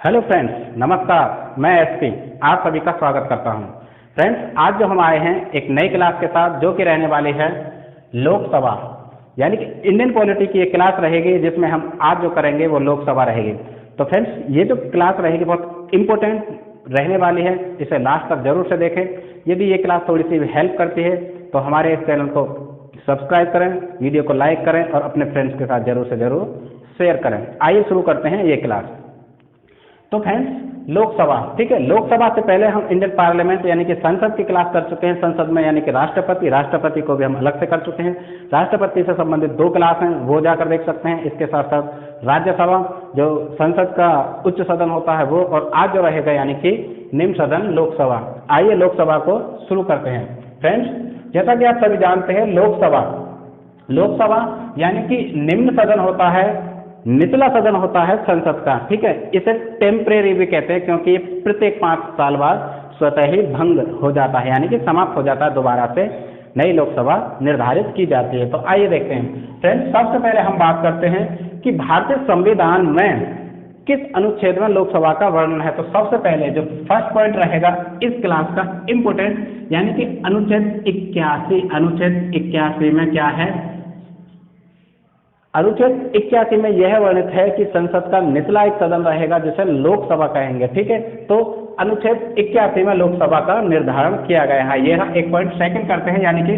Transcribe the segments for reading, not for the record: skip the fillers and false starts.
Hello friends, नमस्कार। मैं SP आप सभी का स्वागत करता हूं। फ्रेंड्स, आज जो हम आए हैं एक नई क्लास के साथ जो कि रहने वाली है लोकसभा, यानी कि इंडियन पॉलिटी की एक क्लास रहेगी जिसमें हम आज जो करेंगे वो लोकसभा रहेगी। तो फ्रेंड्स, ये जो क्लास रहेगी बहुत इंपॉर्टेंट रहने वाली है, इसे लास्ट तक जरूर से देखें। यदि ये क्लास थोड़ी सी हेल्प करती है तो हमारे इस चैनल को सब्सक्राइब करें, वीडियो को लाइक करें और अपने फ्रेंड्स के साथ जरूर से जरूर शेयर करें। आइए शुरू करते हैं ये क्लास। तो फ्रेंड्स, लोकसभा, ठीक है। लोकसभा से पहले हम इंडियन पार्लियामेंट यानी कि संसद की क्लास कर चुके हैं। संसद में यानी कि राष्ट्रपति को भी हम अलग से कर चुके हैं। राष्ट्रपति से संबंधित 2 क्लास हैं, वो जाकर देख सकते हैं। इसके साथ साथ राज्यसभा जो संसद का उच्च सदन होता है वो, और आज जो रहेगा यानी कि निम्न सदन लोकसभा। आइए लोकसभा को शुरू करते हैं। फ्रेंड्स, जैसा कि आप सभी जानते हैं, लोकसभा यानी कि निम्न सदन होता है, निचला सदन होता है संसद का, ठीक है। इसे टेम्परेरी भी कहते हैं क्योंकि ये प्रत्येक 5 साल बाद स्वतः ही भंग हो जाता है, यानी कि समाप्त हो जाता है। दोबारा से नई लोकसभा निर्धारित की जाती है। तो आइए देखते हैं। फ्रेंड्स, सबसे पहले हम बात करते हैं कि भारतीय संविधान में किस अनुच्छेद में लोकसभा का वर्णन है। तो सबसे पहले जो फर्स्ट पॉइंट रहेगा इस क्लास का इंपोर्टेंट, यानी कि अनुच्छेद 81। अनुच्छेद 81 में क्या है? अनुच्छेद 81 में यह वर्णित है कि संसद का निचला एक सदन रहेगा जिसे लोकसभा कहेंगे, ठीक है। तो अनुच्छेद 81 में लोकसभा का निर्धारण किया गया है। यह एक पॉइंट सेकंड करते हैं, यानी कि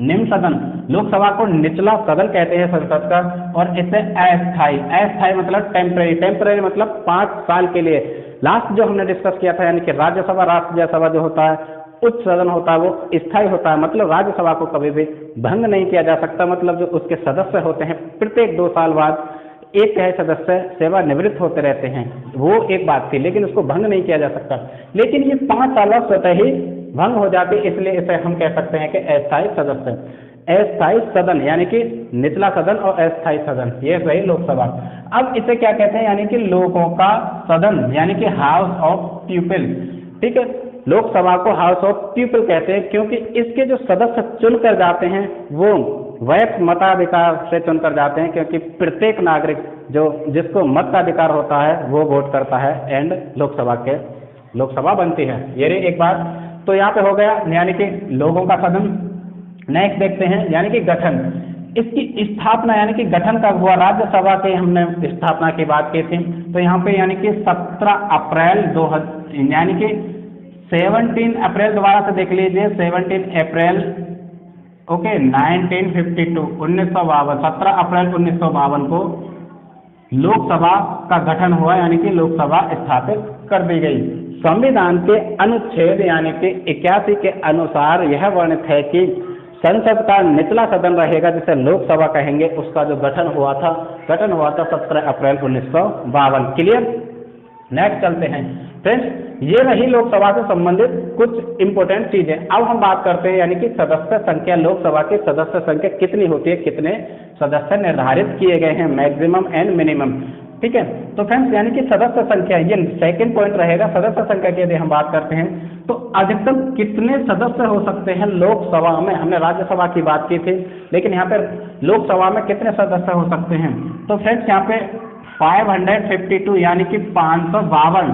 निम्न सदन, लोकसभा को निचला सदन कहते हैं संसद का, और इसे अस्थायी मतलब टेम्परेरी मतलब 5 साल के लिए। लास्ट जो हमने डिस्कस किया था, यानी कि राज्यसभा जो होता है, उच्च सदन होता है, वो स्थायी होता है। मतलब राज्यसभा को कभी भी भंग नहीं किया जा सकता। मतलब जो उसके सदस्य होते हैं प्रत्येक 2 साल बाद 1 सदस्य सेवानिवृत्त होते रहते हैं, वो एक बात थी, लेकिन उसको भंग नहीं किया जा सकता। लेकिन ये 5 साल बाद स्वतः ही भंग हो जाती, इसलिए इसे हम कह सकते हैं कि अस्थायी सदस्य। अस्थायी सदन यानी कि निचला सदन और अस्थायी सदन, ये रही लोकसभा। अब इसे क्या कहते हैं? यानी कि लोगों का सदन, यानी कि हाउस ऑफ पीपल, ठीक है। लोकसभा को हाउस ऑफ पीपल कहते हैं क्योंकि इसके जो सदस्य चुनकर जाते हैं वो वैध मताधिकार से चुनकर जाते हैं, क्योंकि प्रत्येक नागरिक जो जिसको मत का अधिकार होता है वो वोट करता है एंड लोकसभा बनती है। ये रही एक बात। तो यहाँ पे हो गया यानी कि लोगों का सदन। नेक्स्ट देखते हैं, यानी कि गठन। इसकी स्थापना यानी कि गठन कब हुआ? राज्यसभा के हमने स्थापना की बात की थी। तो यहाँ पे यानी कि 17 अप्रैल 2000, यानी कि 17 अप्रैल, दोबारा से देख लीजिए, 17 अप्रैल 1952, 1952, 17 अप्रैल 1952 को लोकसभा का गठन हुआ, यानी कि लोकसभा स्थापित कर दी गई। संविधान के अनुच्छेद यानी कि 81 के अनुसार यह वर्णित है कि संसद का निचला सदन रहेगा जिसे लोकसभा कहेंगे। उसका जो गठन हुआ था 17 अप्रैल 1952। क्लियर? नेक्स्ट चलते हैं। फ्रेंड्स, ये रही लोकसभा से संबंधित कुछ इंपोर्टेंट चीजें। अब हम बात करते हैं यानी कि सदस्य संख्या। लोकसभा की सदस्य संख्या कितनी होती है, कितने सदस्य निर्धारित किए गए हैं, मैक्सिमम एंड मिनिमम, ठीक है। तो फ्रेंड्स, यानी कि सदस्य संख्या, ये सेकंड पॉइंट रहेगा। सदस्य संख्या की यदि हम बात करते हैं तो अधिकतम कितने सदस्य हो सकते हैं लोकसभा में? हमने राज्यसभा की बात की थी, लेकिन यहाँ पर लोकसभा में कितने सदस्य हो सकते हैं? तो फ्रेंड्स, यहाँ पे 552 यानी कि 552,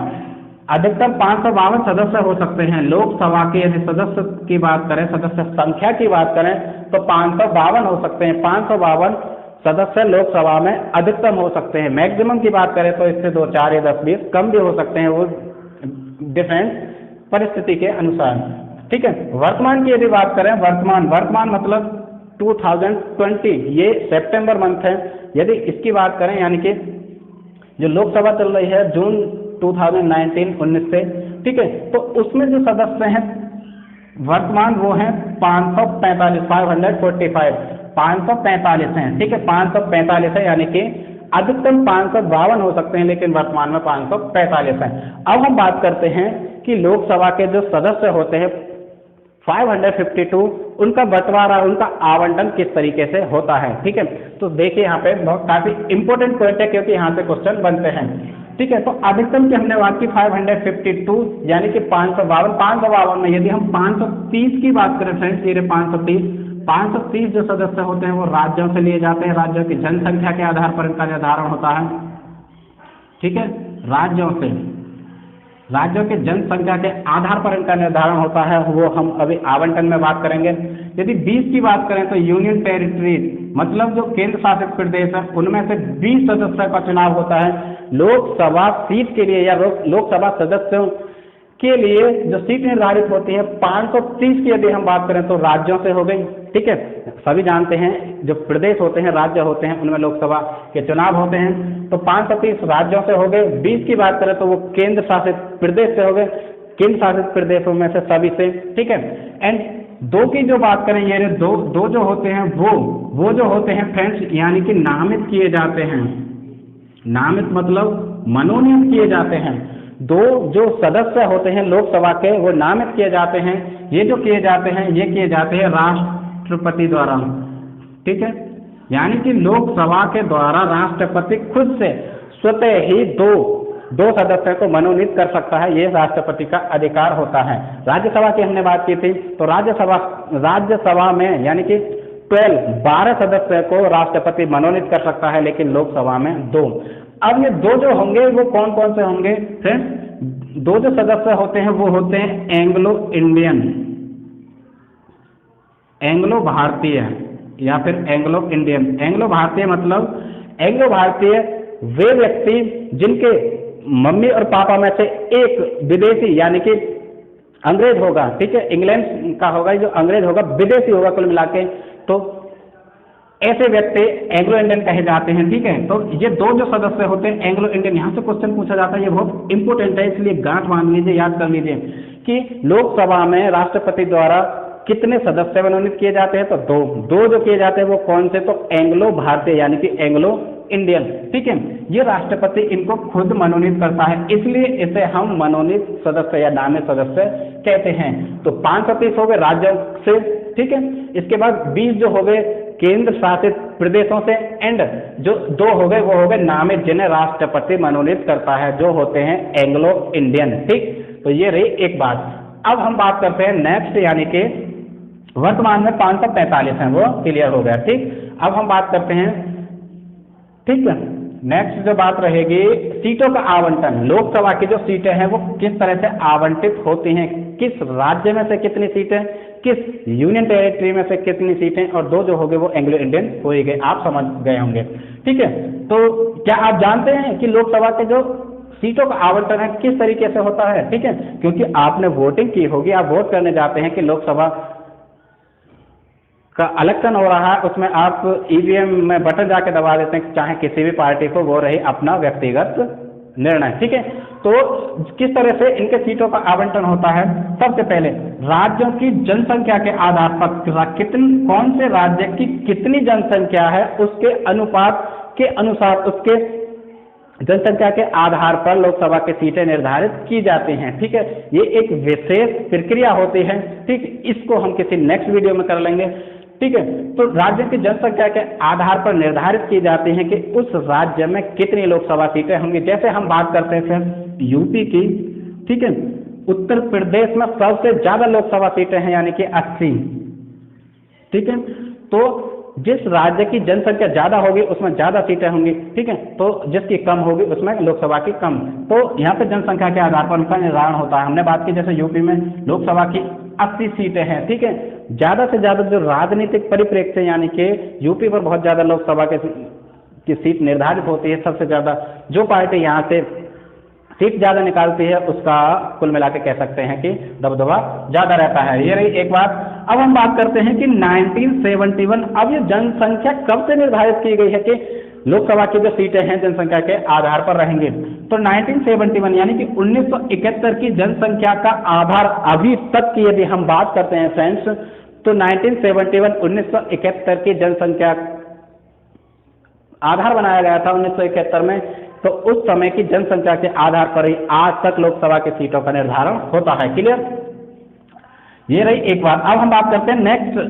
अधिकतम 552 सदस्य हो सकते हैं लोकसभा के। यदि सदस्य की बात करें, सदस्य संख्या की बात करें तो 552 हो सकते हैं। 552 सदस्य लोकसभा में अधिकतम हो सकते हैं। मैक्सिमम की बात करें तो इससे 2, 4 या 10, 20 कम भी हो सकते हैं, वो डिफरेंट परिस्थिति के अनुसार, ठीक है। वर्तमान की यदि बात करें, वर्तमान मतलब 2020, ये सितंबर मंथ है। यदि इसकी बात करें, यानी कि जो लोकसभा चल रही है जून 2019 से, ठीक है, तो उसमें जो सदस्य हैं वर्तमान वो हैं 545, 545 हैं, ठीक है। 545 है, यानी कि अधिकतम 552 हो सकते हैं, लेकिन वर्तमान में 545 हैं। अब हम बात करते हैं कि लोकसभा के जो सदस्य होते हैं 552, उनका बंटवारा, उनका आवंटन किस तरीके से होता है, ठीक है। तो देखिए यहाँ पे बहुत काफी इंपॉर्टेंट पॉइंट है क्योंकि यहाँ से क्वेश्चन बनते हैं, ठीक है। तो अधिकतम की हमने बात की 552, यानी कि 552 में यदि हम 530 की बात करें फ्रेंड्स, ये 530 जो सदस्य होते हैं वो राज्यों से लिए जाते हैं। राज्यों की जनसंख्या के आधार पर इनका निर्धारण होता है, ठीक है। राज्यों से, राज्यों की जनसंख्या के आधार पर इनका निर्धारण होता है, वो हम अभी आवंटन में बात करेंगे। यदि 20 की बात करें तो यूनियन टेरिटरीज मतलब जो केंद्र शासित प्रदेश है उनमें से 20 सदस्यों का चुनाव होता है। लोकसभा सीट के लिए या लोकसभा सदस्यों के लिए जो सीट निर्धारित होती है 530 की यदि हम बात करें तो राज्यों से हो गई, ठीक है। सभी जानते हैं जो प्रदेश होते हैं, राज्य होते हैं, उनमें लोकसभा के चुनाव होते हैं, तो 530 राज्यों से हो गए। 20 की बात करें तो वो केंद्र शासित प्रदेश से हो गए, केंद्र शासित प्रदेशों में से सभी से, ठीक है। एंड 2 की जो बात करें, ये दो जो होते हैं वो जो होते हैं फ्रेंड्स, यानी कि नामित किए जाते हैं। नामित मतलब मनोनीत किए जाते हैं। 2 जो सदस्य होते हैं लोकसभा के वो नामित किए जाते हैं। ये जो किए जाते हैं ये किए जाते हैं राष्ट्रपति द्वारा, ठीक है। यानी कि लोकसभा के द्वारा राष्ट्रपति खुद से स्वतः ही दो सदस्यों को मनोनीत कर सकता है, ये राष्ट्रपति का अधिकार होता है। राज्यसभा की हमने बात की थी, तो राज्यसभा में यानी कि 12 सदस्यों को राष्ट्रपति मनोनीत कर सकता है, लेकिन लोकसभा में 2। अब ये 2 जो होंगे वो कौन कौन से होंगे फ्रेंड्स? 2 जो सदस्य होते हैं वो होते हैं एंग्लो इंडियन, एंग्लो भारतीय या फिर एंग्लो इंडियन। एंग्लो भारतीय मतलब एंग्लो भारतीय वे व्यक्ति जिनके मम्मी और पापा में से एक विदेशी यानी कि अंग्रेज होगा, ठीक है, इंग्लैंड का होगा, जो अंग्रेज होगा विदेशी होगा कुल मिला के, तो ऐसे व्यक्ति एंग्लो इंडियन कहे जाते हैं, ठीक है। तो ये 2 जो सदस्य होते हैं एंग्लो इंडियन, यहाँ से क्वेश्चन पूछा जाता है, ये बहुत इंपॉर्टेंट है, इसलिए गांठ बांध लीजिए, याद कर लीजिए कि लोकसभा में राष्ट्रपति द्वारा कितने सदस्य मनोनीत किए जाते हैं, तो 2 जो किए जाते हैं वो कौन से, तो एंग्लो भारतीय यानी कि एंग्लो इंडियन, ठीक है। ये राष्ट्रपति इनको खुद मनोनीत करता है, इसलिए इसे हम मनोनीत सदस्य या नामित सदस्य कहते हैं। तो 530 हो गए राज्यों से, ठीक है। इसके बाद 20 जो हो गए केंद्र शासित प्रदेशों से, एंड जो 2 हो गए वो हो गए नामित जिन्हें राष्ट्रपति मनोनीत करता है, जो होते हैं एंग्लो इंडियन, ठीक। तो ये रही एक बात। अब हम बात करते हैं नेक्स्ट, यानी कि वर्तमान में 545 हैं, वो क्लियर हो गया, ठीक। अब हम बात करते हैं, ठीक है, नेक्स्ट जो बात रहेगी सीटों का आवंटन। लोकसभा की जो सीटें हैं वो किस तरह से आवंटित होती हैं, किस राज्य में से कितनी सीटें, किस यूनियन टेरिटरी में से कितनी सीटें, और 2 जो हो गए वो एंग्लो इंडियन हो ही गए, आप समझ गए होंगे, ठीक है। तो क्या आप जानते हैं कि लोकसभा के जो सीटों का आवंटन है किस तरीके से होता है, ठीक है, क्योंकि आपने वोटिंग की होगी, आप वोट करने जाते हैं कि लोकसभा का इलेक्शन हो रहा है, उसमें आप ईवीएम में बटन जाके दबा देते हैं, चाहे किसी भी पार्टी को, वो रही अपना व्यक्तिगत निर्णय, ठीक है। तो किस तरह से इनके सीटों का आवंटन होता है? सबसे पहले राज्यों की जनसंख्या के आधार पर कौन से राज्य की कितनी जनसंख्या है उसके अनुपात के अनुसार, उसके जनसंख्या के आधार पर लोकसभा की सीटें निर्धारित की जाती हैं, ठीक है। ये एक विशेष प्रक्रिया होती है, ठीक, इसको हम किसी नेक्स्ट वीडियो में कर लेंगे, ठीक है। तो राज्य की जनसंख्या के आधार पर निर्धारित की जाती हैं कि उस राज्य में कितनी लोकसभा सीटें होंगी। जैसे हम बात करते थे यूपी की, ठीक है, उत्तर प्रदेश में सबसे ज्यादा लोकसभा सीटें हैं यानी कि 80, ठीक है। तो जिस राज्य की जनसंख्या ज्यादा होगी उसमें ज्यादा सीटें होंगी, ठीक है, तो जिसकी कम होगी उसमें लोकसभा की कम। तो यहाँ पे जनसंख्या के आधार पर उनका निर्धारण होता है। हमने बात की जैसे यूपी में लोकसभा की 80 सीटें हैं, ठीक है। ज्यादा से ज्यादा जो राजनीतिक परिप्रेक्ष्य यानी कि यूपी पर बहुत ज्यादा लोकसभा की सीट निर्धारित होती है, सबसे ज्यादा जो पार्टी यहाँ से सीट ज्यादा निकालती है उसका कुल मिला के कह सकते हैं कि दबदबा ज्यादा रहता है। ये रही एक बात। अब हम बात करते हैं कि 1971, अब ये जनसंख्या कब से निर्धारित की गई है कि लोकसभा की जो सीटें हैं जनसंख्या के आधार पर रहेंगी, तो 1971 यानी कि 1971 की जनसंख्या का आधार अभी तक की यदि हम बात करते हैं फ्रेंड्स, तो 1971 की जनसंख्या आधार बनाया गया था 1971 में, तो उस समय की जनसंख्या के आधार पर ही आज तक लोकसभा की सीटों का निर्धारण होता है। क्लियर? ये रही एक बात। अब हम बात करते हैं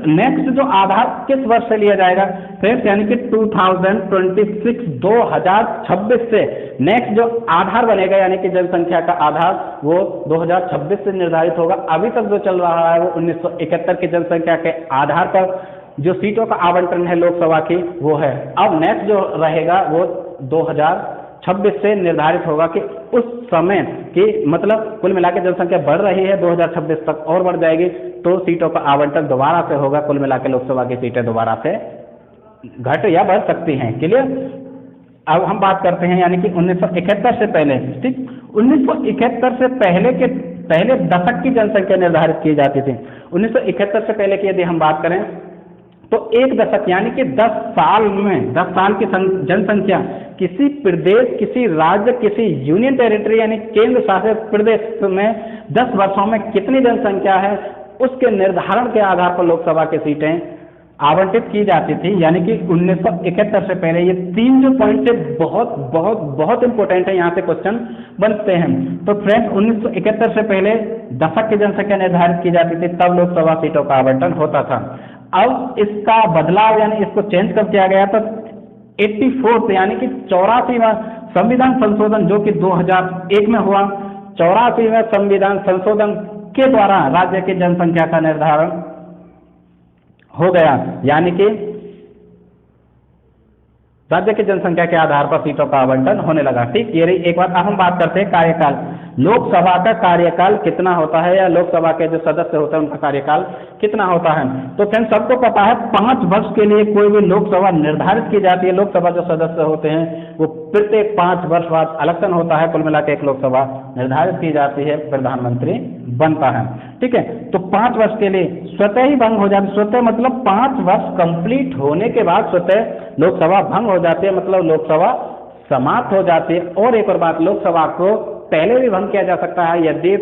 नेक्स्ट जो आधार किस वर्ष से लिया जाएगा फ्रेंड्स, यानी कि 2026 से नेक्स्ट जो आधार बनेगा यानी कि जनसंख्या का आधार वो 2026 से निर्धारित होगा। अभी तक जो चल रहा है वो 1971 की जनसंख्या के आधार पर जो सीटों का आवंटन है लोकसभा की वो है। अब नेक्स्ट जो रहेगा वो 2026 से निर्धारित होगा कि उस समय की मतलब कुल मिला के जनसंख्या बढ़ रही है, 2026 तक और बढ़ जाएगी, तो सीटों का आवंटन दोबारा से होगा, कुल मिला के लोकसभा की सीटें दोबारा से घट या बढ़ सकती हैं। क्लियर। अब हम बात करते हैं यानी कि 1971 से पहले, ठीक, 1971 से पहले दशक की जनसंख्या निर्धारित की जाती थी। 1971 से पहले की यदि हम बात करें तो एक दशक यानी कि 10 साल में 10 साल की जनसंख्या किसी प्रदेश, किसी राज्य, किसी यूनियन टेरिटरी यानी केंद्र शासित प्रदेश में 10 वर्षों में कितनी जनसंख्या है, उसके निर्धारण के आधार पर लोकसभा की सीटें आवंटित की जाती थी। यानी कि 1971 से पहले ये 3 जो पॉइंट है बहुत बहुत बहुत इंपॉर्टेंट है, यहाँ से क्वेश्चन बनते हैं। तो फ्रेंड्स 1971 से पहले दशक की जनसंख्या निर्धारित की जाती थी, तब लोकसभा सीटों का आवंटन होता था। अब इसका बदलाव यानी इसको चेंज कब किया गया, तो 84 यानी कि 84वां संविधान संशोधन जो कि 2001 में हुआ, 84वें संविधान संशोधन के द्वारा राज्य की जनसंख्या का निर्धारण हो गया। यानी कि राज्य की जनसंख्या के आधार पर सीटों का आवंटन होने लगा। ठीक, ये रही एक बात। अब हम बात करते हैं कार्यकाल। लोकसभा का कार्यकाल कितना होता है, या लोकसभा के जो सदस्य होते हैं उनका कार्यकाल कितना होता है। तो फ्रेंड्स सबको पता है 5 वर्ष के लिए कोई भी लोकसभा निर्धारित की जाती है। लोकसभा जो सदस्य होते हैं वो प्रत्येक 5 वर्ष बाद इलेक्शन होता है, कुल मिला के एक लोकसभा निर्धारित की जाती है, प्रधानमंत्री बनता है। ठीक है, तो 5 वर्ष के लिए स्वतः ही भंग हो जाती है। स्वतः मतलब 5 वर्ष कंप्लीट होने के बाद स्वतः लोकसभा भंग हो जाती है, मतलब लोकसभा समाप्त हो जाती है। और एक और बात, लोकसभा को पहले भी भंग किया जा सकता है यदि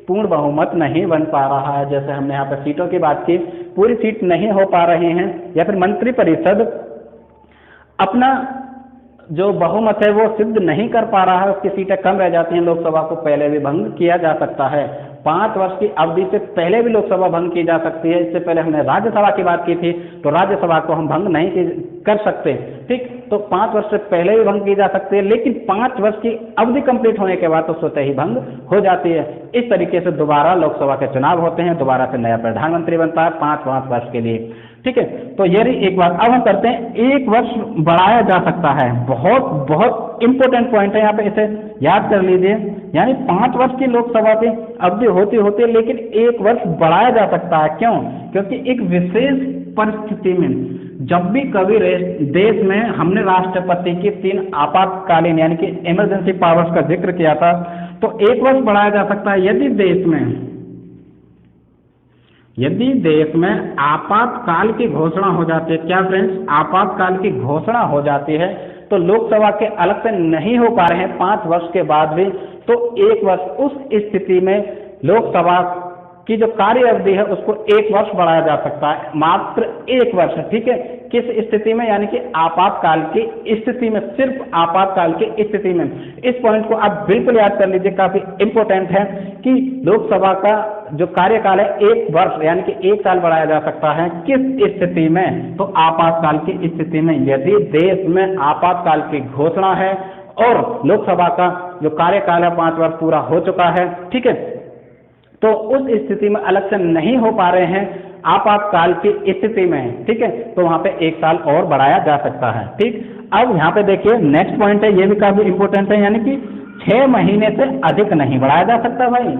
पूर्ण बहुमत नहीं बन पा रहा है। जैसे हमने यहाँ पर सीटों की बात की, पूरी सीट नहीं हो पा रही हैं, या फिर मंत्रिपरिषद अपना जो बहुमत है वो सिद्ध नहीं कर पा रहा है, उसकी सीटें कम रह जाती हैं, लोकसभा को पहले भी भंग किया जा सकता है। 5 वर्ष की अवधि से पहले भी लोकसभा भंग की जा सकती है। इससे पहले हमने राज्यसभा की बात की थी, तो राज्यसभा को हम भंग नहीं कर सकते। ठीक, तो 5 वर्ष से पहले भी भंग की जा सकती है, लेकिन 5 वर्ष की अवधि कंप्लीट होने के बाद तो स्वतः ही भंग हो जाती है। इस तरीके से दोबारा लोकसभा के चुनाव होते हैं, दोबारा से नया प्रधानमंत्री बनता है 5 वर्ष के लिए। ठीक है, तो ये रही एक बात। अब हम करते हैं 1 वर्ष बढ़ाया जा सकता है। बहुत बहुत इंपॉर्टेंट पॉइंट है यहाँ पे, इसे याद कर लीजिए। यानी 5 वर्ष की लोकसभा की अवधि होती होती है, लेकिन 1 वर्ष बढ़ाया जा सकता है। क्यों? क्योंकि एक विशेष परिस्थिति में जब भी कभी देश में हमने राष्ट्रपति की 3 आपातकालीन यानी कि इमरजेंसी पावर्स का जिक्र किया था, तो 1 वर्ष बढ़ाया जा सकता है यदि देश में आपातकाल की घोषणा हो जाती है। क्या फ्रेंड्स? आपातकाल की घोषणा हो जाती है, तो लोकसभा के अलग से नहीं हो पा रहे हैं 5 वर्ष के बाद भी, तो 1 वर्ष उस स्थिति में लोकसभा की जो कार्य अवधि है उसको 1 वर्ष बढ़ाया जा सकता है, मात्र 1 वर्ष। ठीक है, किस स्थिति में? यानी कि आपातकाल की स्थिति में, सिर्फ आपातकाल की स्थिति में। इस पॉइंट को आप बिल्कुल याद कर लीजिए, काफी इंपॉर्टेंट है कि लोकसभा का जो कार्यकाल है 1 वर्ष यानी कि 1 साल बढ़ाया जा सकता है। किस स्थिति में? तो आपातकाल की स्थिति में। यदि देश में आपातकाल की घोषणा है और लोकसभा का जो कार्यकाल है 5 वर्ष पूरा हो चुका है, ठीक है, तो उस स्थिति में इलेक्शन नहीं हो पा रहे हैं आपातकाल की स्थिति में, ठीक है, तो वहां पे 1 साल और बढ़ाया जा सकता है। ठीक, अब यहाँ पे देखिए नेक्स्ट पॉइंट है, ये भी काफी इंपॉर्टेंट है, यानी कि 6 महीने से अधिक नहीं बढ़ाया जा सकता भाई।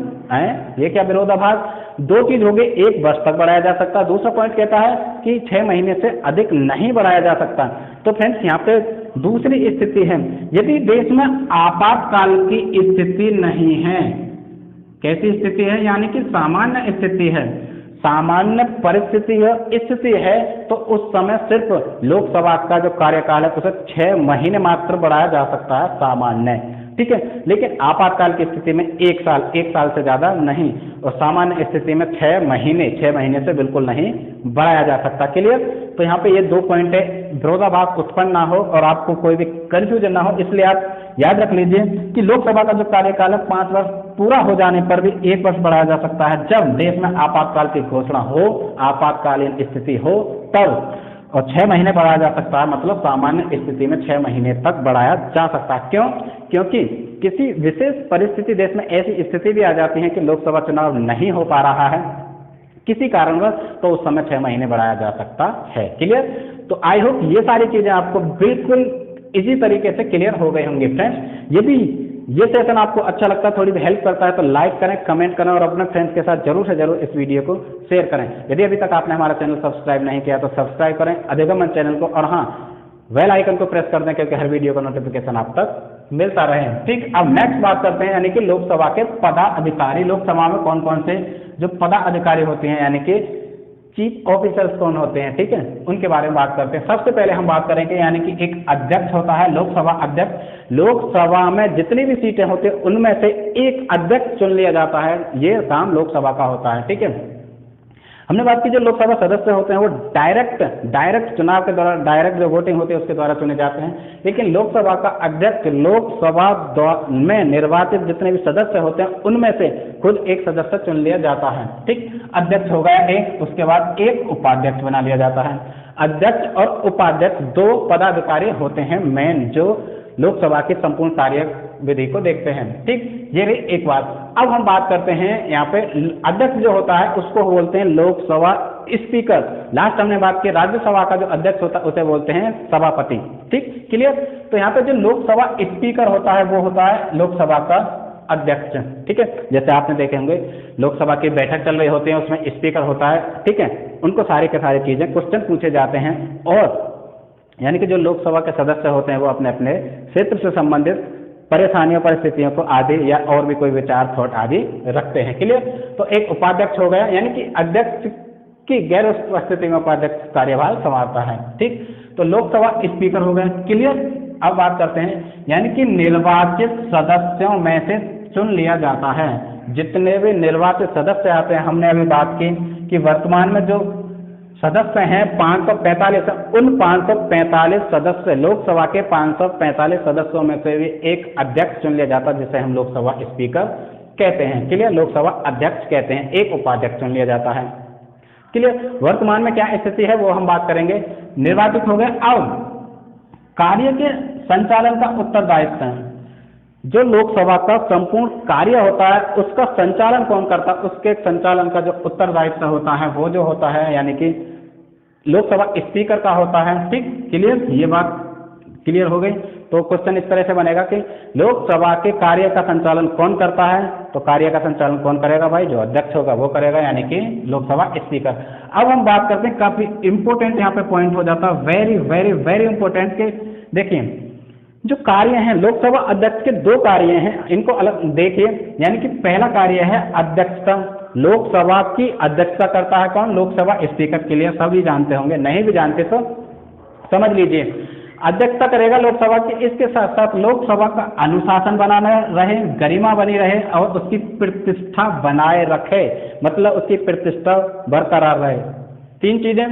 ये क्या विरोधाभास? 2 चीज हो गई, 1 वर्ष तक बढ़ाया जा सकता है, दूसरा पॉइंट कहता है कि 6 महीने से अधिक नहीं बढ़ाया जा सकता। तो फ्रेंड्स यहाँ पे दूसरी स्थिति है, यदि देश में आपातकाल की स्थिति नहीं है। कैसी स्थिति है? यानी कि सामान्य स्थिति है, सामान्य परिस्थिति स्थिति है, तो उस समय सिर्फ लोकसभा का जो कार्यकाल है उसे 6 महीने मात्र बढ़ाया जा सकता है, सामान्य। ठीक है, लेकिन आपातकाल की स्थिति में 1 साल से ज्यादा नहीं, और सामान्य स्थिति में 6 महीने से बिल्कुल नहीं बढ़ाया जा सकता। क्लियर? तो यहाँ पे ये 2 पॉइंट है, विरोधाभास उत्पन्न ना हो और आपको कोई भी कंफ्यूजन ना हो, इसलिए आप याद रख लीजिए कि लोकसभा का जो कार्यकाल है 5 वर्ष पूरा हो जाने पर भी 1 वर्ष बढ़ाया जा सकता है, जब देश में आपातकाल की घोषणा हो, आपातकालीन स्थिति हो तब। और 6 महीने बढ़ाया जा सकता है, मतलब सामान्य स्थिति में 6 महीने तक बढ़ाया जा सकता है। क्यों? क्योंकि किसी विशेष परिस्थिति, देश में ऐसी स्थिति भी आ जाती है कि लोकसभा चुनाव नहीं हो पा रहा है किसी कारणवश, तो उस समय 6 महीने बढ़ाया जा सकता है। क्लियर? तो आई होप ये सारी चीजें आपको बिल्कुल इसी तरीके से क्लियर हो गए होंगे फ्रेंड्स। यदि ये सेशन आपको अच्छा लगता है, थोड़ी भी हेल्प करता है तो लाइक करें, कमेंट करें और अपने फ्रेंड्स के साथ जरूर से जरूर इस वीडियो को शेयर करें। यदि अभी तक आपने हमारा चैनल सब्सक्राइब नहीं किया तो सब्सक्राइब करें अधिगमन चैनल को, और हाँ बेल आइकन को प्रेस कर दें क्योंकि हर वीडियो का नोटिफिकेशन आप तक मिलता रहे। ठीक, अब नेक्स्ट बात करते हैं यानी कि लोकसभा के पदाधिकारी। लोकसभा में कौन कौन से जो पदाधिकारी होते हैं यानी कि चीफ ऑफिसर्स कौन होते हैं, ठीक है, उनके बारे में बात करते हैं। सबसे पहले हम बात करेंगे यानी कि एक अध्यक्ष होता है, लोकसभा अध्यक्ष। लोकसभा में जितनी भी सीटें होती हैं उनमें से एक अध्यक्ष चुन लिया जाता है, ये काम लोकसभा का होता है। ठीक है, हमने बात की जो लोकसभा सदस्य होते हैं वो डायरेक्ट चुनाव के द्वारा, डायरेक्ट जो वोटिंग होती है उसके द्वारा चुने जाते हैं, लेकिन लोकसभा का अध्यक्ष लोकसभा में निर्वाचित जितने भी सदस्य होते हैं उनमें से खुद एक सदस्य चुन लिया जाता है। ठीक, अध्यक्ष हो गया एक, उसके बाद एक उपाध्यक्ष बना लिया जाता है। अध्यक्ष और उपाध्यक्ष दो पदाधिकारी होते हैं मेन, जो लोकसभा की संपूर्ण कार्य विधि को देखते हैं। ठीक, ये रही एक बात। अब हम बात करते हैं यहाँ पे अध्यक्ष जो होता है उसको बोलते हैं लोकसभा स्पीकर। लास्ट हमने बात की राज्यसभा का जो अध्यक्ष होता है उसे बोलते हैं सभापति। ठीक, क्लियर। तो यहाँ पे जो लोकसभा स्पीकर होता है वो होता है लोकसभा का अध्यक्ष। ठीक है, जैसे आपने देखे होंगे लोकसभा की बैठक चल रही होती है, उसमें स्पीकर होता है। ठीक है, उनको सारी के सारी चीजें क्वेश्चन पूछे जाते हैं, और यानी कि जो लोकसभा के सदस्य होते हैं वो अपने अपने क्षेत्र से संबंधित परेशानियों परिस्थितियों को आदि या और भी कोई विचार थॉट आदि रखते हैं। क्लियर। तो एक उपाध्यक्ष हो गया यानी कि अध्यक्ष की गैर उपस्थिति में उपाध्यक्ष कार्यभार संभालता है। ठीक, तो लोकसभा स्पीकर हो गए। क्लियर। अब बात करते हैं यानी कि निर्वाचित सदस्यों में से चुन लिया जाता है। जितने भी निर्वाचित सदस्य आते हैं, हमने अभी बात की कि वर्तमान में जो सदस्य हैं 545, उन 545 सदस्य लोकसभा के 545 सदस्यों में से भी एक अध्यक्ष चुन लिया जाता है जिसे हम लोकसभा स्पीकर कहते हैं। क्लियर, लोकसभा अध्यक्ष कहते हैं, एक उपाध्यक्ष चुन लिया जाता है। क्लियर। वर्तमान में क्या स्थिति है वो हम बात करेंगे। निर्वाचित हो गए। अब कार्य के संचालन का उत्तरदायित्व है, जो लोकसभा का संपूर्ण कार्य होता है उसका संचालन कौन करता है, उसके संचालन का जो उत्तरदायित्व होता है वो जो होता है यानी कि लोकसभा स्पीकर का होता है। ठीक, क्लियर। ये बात क्लियर हो गई। तो क्वेश्चन इस तरह से बनेगा कि लोकसभा के कार्य का संचालन कौन करता है, तो कार्य का संचालन कौन करेगा भाई, जो अध्यक्ष होगा वो करेगा यानी कि लोकसभा स्पीकर। अब हम बात करते हैं, काफी इंपोर्टेंट यहाँ पे पॉइंट हो जाता है, वेरी वेरी वेरी इंपोर्टेंट के देखिए जो कार्य हैं लोकसभा अध्यक्ष के दो कार्य हैं, इनको अलग देखिए। यानी कि पहला कार्य है अध्यक्षता। लोकसभा की अध्यक्षता करता है कौन, लोकसभा स्पीकर। के लिए सभी जानते होंगे, नहीं भी जानते तो समझ लीजिए। अध्यक्षता करेगा लोकसभा की, इसके साथ साथ लोकसभा का अनुशासन बनाना रहे, गरिमा बनी रहे और उसकी प्रतिष्ठा बनाए रखे, मतलब उसकी प्रतिष्ठा बरकरार रहे। तीन चीजें,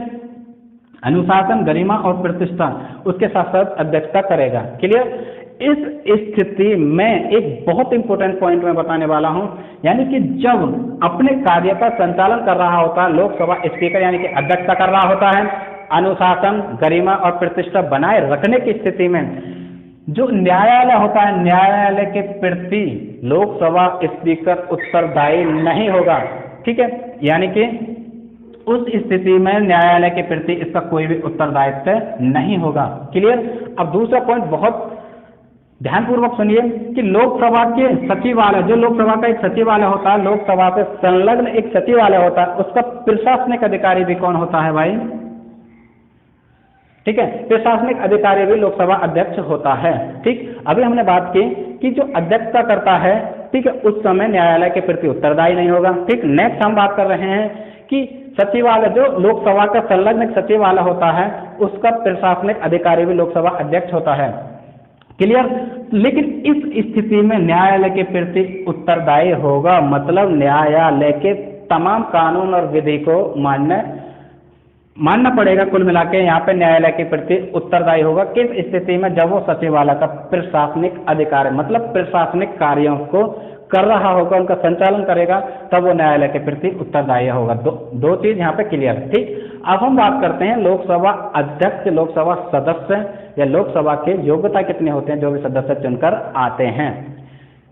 अनुशासन, गरिमा और प्रतिष्ठा, उसके साथ साथ अध्यक्षता करेगा। क्लियर। इस स्थिति में एक बहुत इंपॉर्टेंट पॉइंट मैं बताने वाला हूं, यानी कि जब अपने कार्य का संचालन कर रहा होता है लोकसभा स्पीकर यानी कि अध्यक्षता कर रहा होता है, अनुशासन, गरिमा और प्रतिष्ठा बनाए रखने की स्थिति में जो न्यायालय होता है, न्यायालय के प्रति लोकसभा स्पीकर उत्तरदायी नहीं होगा। ठीक है, यानी कि उस स्थिति में न्यायालय के प्रति इसका कोई भी उत्तरदायित्व नहीं होगा। क्लियर। अब दूसरा पॉइंट बहुत ध्यानपूर्वक सुनिए कि लोकसभा के सचिवालय, जो लोकसभा का एक सचिवालय होता है, लोकसभा से संलग्न एक सचिवालय होता है, उसका प्रशासनिक अधिकारी भी कौन होता है भाई, ठीक है, प्रशासनिक अधिकारी भी लोकसभा अध्यक्ष होता है। ठीक, अभी हमने बात की कि जो अध्यक्षता करता है, ठीक है, उस समय न्यायालय के प्रति उत्तरदायी नहीं होगा। ठीक, नेक्स्ट हम बात कर रहे हैं कि सचिवालय, जो लोकसभा का संलग्न सचिवालय होता है, उसका प्रशासनिक अधिकारी भी लोकसभा अध्यक्ष होता है। क्लियर। लेकिन इस स्थिति में न्यायालय के प्रति उत्तरदायी होगा, मतलब न्यायालय के तमाम कानून और विधि को मानना पड़ेगा। कुल मिला के यहाँ पे न्यायालय के प्रति उत्तरदायी होगा। किस स्थिति में, जब वो सचिवालय का प्रशासनिक अधिकारी मतलब प्रशासनिक कार्यों को कर रहा होगा, उनका संचालन करेगा, तब वो न्यायालय के प्रति उत्तरदायी होगा। दो चीज यहाँ पे क्लियर है। ठीक, अब हम बात करते हैं लोकसभा अध्यक्ष, लोकसभा सदस्य या लोकसभा के योग्यता कितने होते हैं जो भी सदस्य चुनकर आते हैं।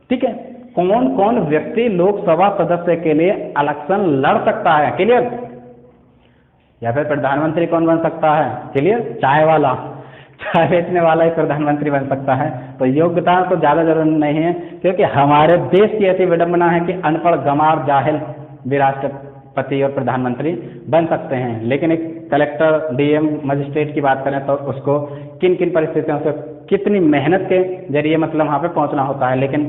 ठीक है, कौन कौन व्यक्ति लोकसभा सदस्य के लिए इलेक्शन लड़ सकता है, क्लियर, या फिर प्रधानमंत्री कौन बन सकता है, क्लियर, चाय वाला। चाय बेचने वाला ही प्रधानमंत्री बन सकता है। तो योग्यता तो ज़्यादा जरूरी नहीं है, क्योंकि हमारे देश की ऐसी विडंबना है कि अनपढ़ गंवार जाहिल भी राष्ट्रपति और प्रधानमंत्री बन सकते हैं। लेकिन एक कलेक्टर, डीएम, मजिस्ट्रेट की बात करें तो उसको किन किन परिस्थितियों से कितनी मेहनत के जरिए मतलब वहाँ पे पहुँचना होता है। लेकिन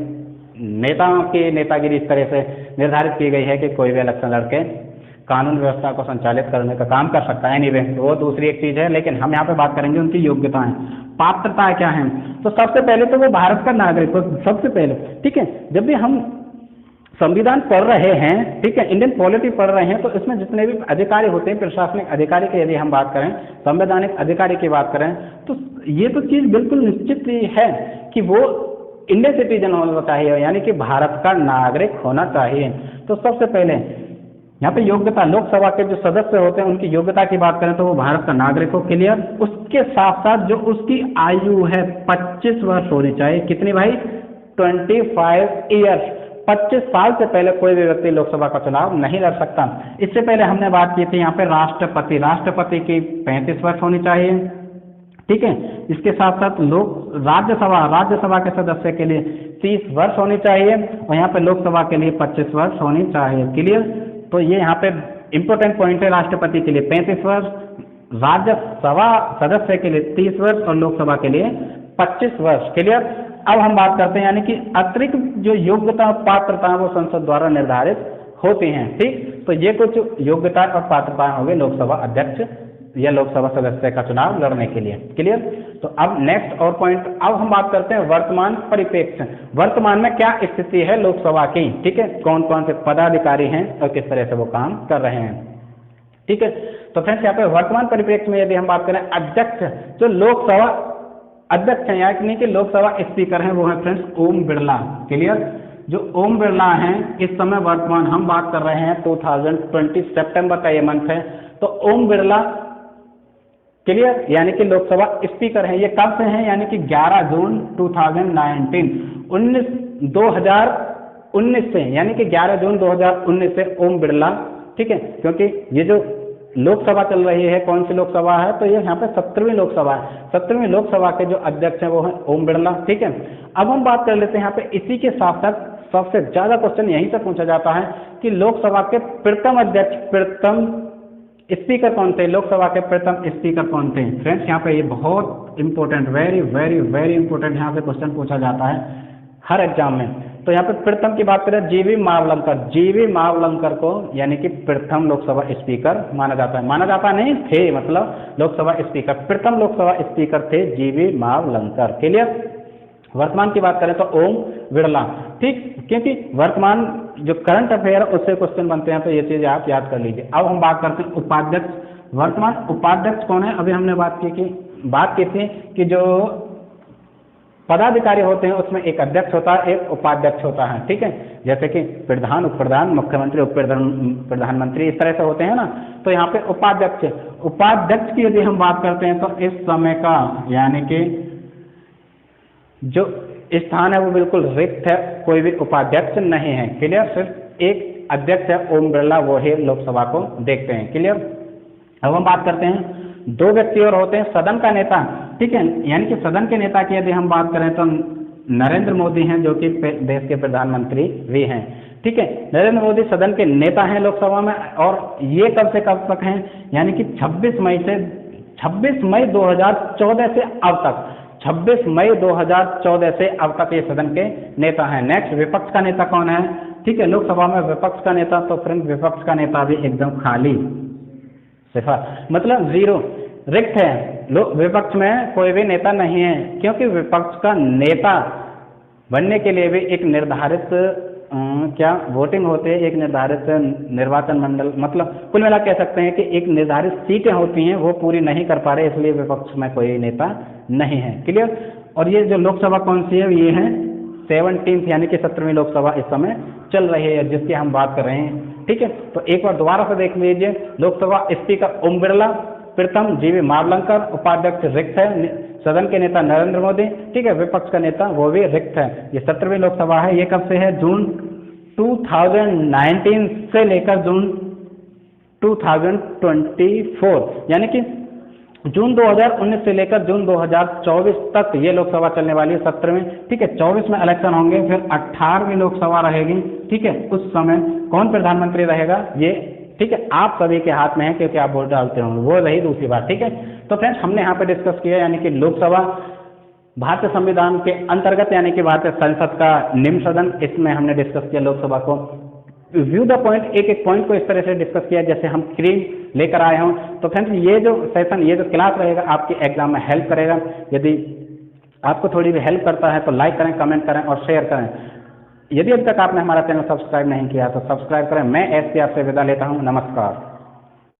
नेताओं की नेतागिरी इस तरह से निर्धारित की गई है कि कोई भी इलेक्शन लड़के कानून व्यवस्था को संचालित करने का काम कर सकता है। एनीवे, वो दूसरी एक चीज़ है, लेकिन हम यहाँ पे बात करेंगे उनकी योग्यताएं, पात्रताएं क्या हैं। तो सबसे पहले तो वो भारत का नागरिक हो, सबसे पहले, ठीक है। जब भी हम संविधान पढ़ रहे हैं, ठीक है, इंडियन पॉलिटी पढ़ रहे हैं, तो इसमें जितने भी अधिकारी होते हैं, प्रशासनिक अधिकारी की यदि हम बात करें, संवैधानिक अधिकारी की बात करें, तो ये तो चीज़ बिल्कुल निश्चित है कि वो इंडियन सिटीजन होना चाहिए, यानी कि भारत का नागरिक होना चाहिए। तो सबसे पहले यहाँ पे योग्यता, लोकसभा के जो सदस्य होते हैं उनकी योग्यता की बात करें तो वो भारत का नागरिक हो, क्लियर। उसके साथ साथ जो उसकी आयु है 25 वर्ष होनी चाहिए। कितनी भाई? 25 ईयर्स। 25 साल से पहले कोई भी व्यक्ति लोकसभा का चुनाव नहीं लड़ सकता। इससे पहले हमने बात की थी यहाँ पे राष्ट्रपति की 35 वर्ष होनी चाहिए, ठीक है। इसके साथ साथ राज्यसभा के सदस्य के लिए 30 वर्ष होनी चाहिए, और यहाँ पे लोकसभा के लिए 25 वर्ष होनी चाहिए, क्लियर। तो ये यहाँ पे इंपॉर्टेंट पॉइंट है। राष्ट्रपति के लिए 35 वर्ष, राज्यसभा सदस्य के लिए 30 वर्ष और लोकसभा के लिए 25 वर्ष, क्लियर। अब हम बात करते हैं यानी कि अतिरिक्त जो योग्यता पात्रता वो संसद द्वारा निर्धारित होती हैं, ठीक। तो ये कुछ योग्यता और पात्रताएं हो गई लोकसभा अध्यक्ष या लोकसभा सदस्य का चुनाव लड़ने के लिए, क्लियर। तो अब नेक्स्ट और पॉइंट, अब हम बात करते हैं वर्तमान परिप्रेक्ष्य। वर्तमान में क्या स्थिति है लोकसभा की, ठीक है, कौन कौन से पदाधिकारी हैं और किस तरह से वो काम कर रहे हैं, ठीक है। तो फ्रेंड्स यहाँ पे वर्तमान परिप्रेक्ष्य में यदि हम बात करें, अध्यक्ष जो लोकसभा अध्यक्ष हैं यानी कि लोकसभा स्पीकर हैं, वो है फ्रेंड्स ओम बिरला, क्लियर। जो ओम बिरला हैं इस समय वर्तमान हम बात कर रहे हैं 2020 सितंबर का ये मंथ है, तो ओम बिरला, क्लियर, यानी कि लोकसभा स्पीकर हैं। ये कब से हैं? यानी कि 11 जून 2019 से, यानी कि 11 जून 2019 से ओम बिरला, ठीक है। क्योंकि ये जो लोकसभा चल रही है, कौन सी लोकसभा है? तो ये यहाँ पे 17वीं लोकसभा है। 17वीं लोकसभा के जो अध्यक्ष हैं वो हैं ओम बिरला, ठीक है। अब हम बात कर लेते हैं यहाँ पे, इसी के साथ साथ सबसे ज्यादा क्वेश्चन यहीं से पूछा जाता है कि लोकसभा के प्रथम अध्यक्ष, प्रथम स्पीकर कौन थे? लोकसभा के प्रथम स्पीकर कौन थे? फ्रेंड्स यहाँ पे ये बहुत important, very very very important यहाँ पे क्वेश्चन पूछा जाता है हर एग्जाम में। तो यहाँ पे प्रथम की बात करें, जीवी मावलंकर को यानी कि प्रथम लोकसभा स्पीकर माना जाता है। माना जाता नहीं थे, मतलब लोकसभा स्पीकर, प्रथम लोकसभा स्पीकर थे जीवी मावलंकर, क्लियर। वर्तमान की बात करें तो ओम बिरला, ठीक, क्योंकि वर्तमान जो करंट अफेयर उससे क्वेश्चन बनते हैं, तो ये चीज़ आप याद कर लीजिए। अब हम बात करते हैं उपाध्यक्ष। वर्तमान उपाध्यक्ष कौन है? अभी हमने बात की थी कि जो पदाधिकारी होते हैं उसमें एक अध्यक्ष होता है, एक उपाध्यक्ष होता है, ठीक है। जैसे कि प्रधान, उप प्रधान, मुख्यमंत्री, उप प्रधानमंत्री, इस तरह से होते हैं ना। तो यहाँ पे उपाध्यक्ष की यदि हम बात करते हैं तो इस समय का यानी कि जो स्थान है वो बिल्कुल रिक्त है, कोई भी उपाध्यक्ष नहीं है, क्लियर। सिर्फ एक अध्यक्ष है ओम बिरला, वो ही लोकसभा को देखते हैं, क्लियर। अब हम बात करते हैं, दो व्यक्ति और होते हैं सदन का नेता, ठीक है। यानी कि सदन के नेता की यदि हम बात करें तो नरेंद्र मोदी हैं, जो कि देश के प्रधानमंत्री भी हैं, ठीक है। नरेंद्र मोदी सदन के नेता हैं लोकसभा में, और ये कब से कब तक हैं? यानी कि 26 मई 2014 से अब तक, 26 मई 2014 से अब तक ये सदन के नेता हैं। नेक्स्ट, विपक्ष का नेता कौन है? ठीक है, लोकसभा में विपक्ष का नेता, तो फ्रेंड विपक्ष का नेता भी एकदम खाली, सिफर, मतलब जीरो, रिक्त है। विपक्ष में कोई भी नेता नहीं है, क्योंकि विपक्ष का नेता बनने के लिए भी एक निर्धारित वोटिंग होती है, एक निर्धारित निर्वाचन मंडल, मतलब कुल मिला कह सकते हैं कि एक निर्धारित सीटें होती हैं, वो पूरी नहीं कर पा रहे, इसलिए विपक्ष में कोई नेता नहीं है, क्लियर। और ये जो लोकसभा कौन सी है? ये है 17th यानी कि 17वीं लोकसभा इस समय चल रही है, जिसकी हम बात कर रहे हैं, ठीक है। तो एक बार दोबारा से देख लीजिए, लोकसभा स्पीकर ओम बिरला, प्रथम जीवी मावलंकर, उपाध्यक्ष रिक्त है, सदन के नेता नरेंद्र मोदी, ठीक है, विपक्ष का नेता वो भी रिक्त है। ये 17वीं लोकसभा है, ये कब से है? जून 2019 से लेकर जून 2024, यानी कि जून 2019 से लेकर जून 2024 तक ये लोकसभा चलने वाली है, सत्र में, ठीक है। 24 में इलेक्शन होंगे, फिर 18वीं लोकसभा रहेगी, ठीक है। उस समय कौन प्रधानमंत्री रहेगा ये, ठीक है, आप सभी के हाथ में है, क्योंकि आप वोट डालते होंगे, वो रही दूसरी बात, ठीक है। तो फ्रेंड्स, हमने यहाँ पे डिस्कस किया, यानी कि लोकसभा भारतीय संविधान के अंतर्गत, यानी कि भारतीय संसद का निम्न सदन, इसमें हमने डिस्कस किया लोकसभा को, व्यू द पॉइंट, एक एक पॉइंट को इस तरह से डिस्कस किया जैसे हम क्रीम लेकर आए हों। तो फ्रेंड्स, ये जो सेशन, ये जो क्लास रहेगा, आपके एग्जाम में हेल्प करेगा। यदि आपको थोड़ी भी हेल्प करता है तो लाइक करें, कमेंट करें और शेयर करें। यदि अभी तक आपने हमारा चैनल सब्सक्राइब नहीं किया तो सब्सक्राइब करें। मैं एस के आपसे विदा लेता हूँ। नमस्कार।